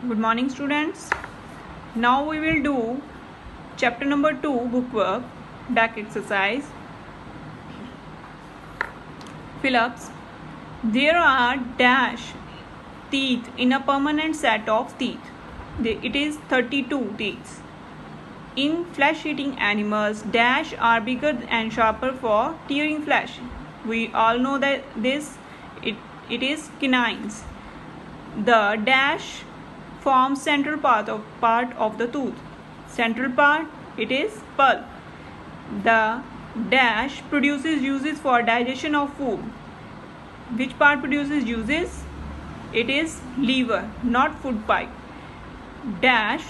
Good morning, students. Now we will do chapter number 2 bookwork back exercise. Phillips. There are dash teeth in a permanent set of teeth. It is 32 teeth. In flesh-eating animals, dash are bigger and sharper for tearing flesh. We all know that it is canines. The dash forms central part of the tooth. Central part, it is pulp. The dash produces juices for digestion of food. Which part produces juices? It is liver, not food pipe. Dash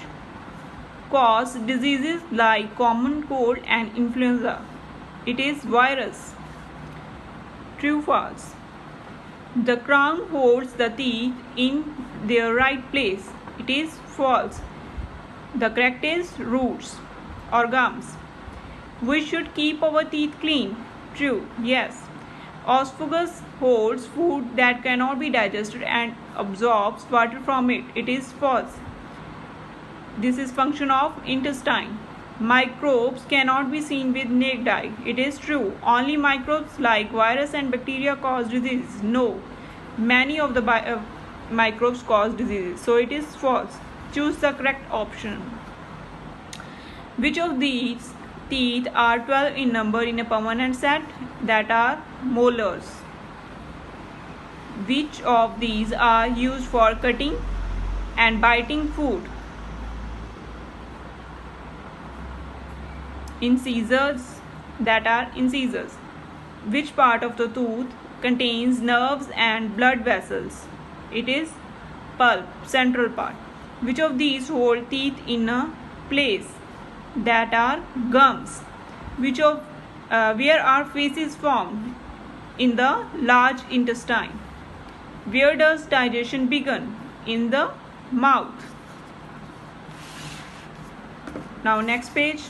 cause diseases like common cold and influenza. It is virus. True, false. The crown holds the teeth in their right place. It is false. The correct is roots or gums. We should keep our teeth clean. True, yes. Esophagus holds food that cannot be digested and absorbs water from it. It is false. This is function of intestine. Microbes cannot be seen with naked eye. It is true. Only microbes like virus and bacteria cause disease. No. Many of the microbes cause diseases. So it is false. Choose the correct option. Which of these teeth are 12 in number in a permanent set? That are molars. Which of these are used for cutting and biting food? Incisors, that are incisors. Which part of the tooth contains nerves and blood vessels? It is pulp, central part. Which of these hold teeth in a place? That are gums. Where are faces formed? In the large intestine. Where does digestion begin? In the mouth. Now next page.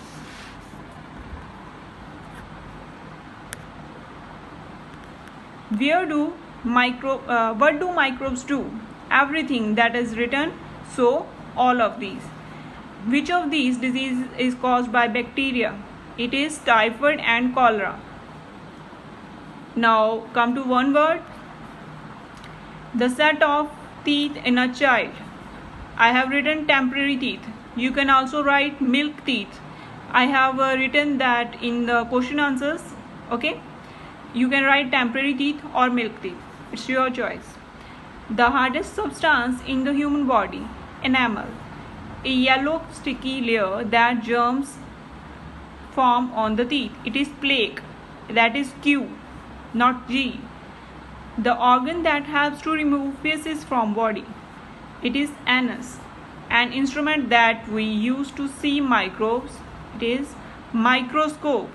What do microbes do? Everything that is written, so all of these. Which of these diseases is caused by bacteria? It is typhoid and cholera. Now come to one word. The set of teeth in a child. I have written temporary teeth. You can also write milk teeth. I have written that in the question answers. Okay. You can write temporary teeth or milk teeth. It's your choice. The hardest substance in the human body, enamel. A yellow sticky layer that germs form on the teeth. It is plaque. That is Q, not G. The organ that helps to remove feces from body. It is anus. An instrument that we use to see microbes. It is microscope.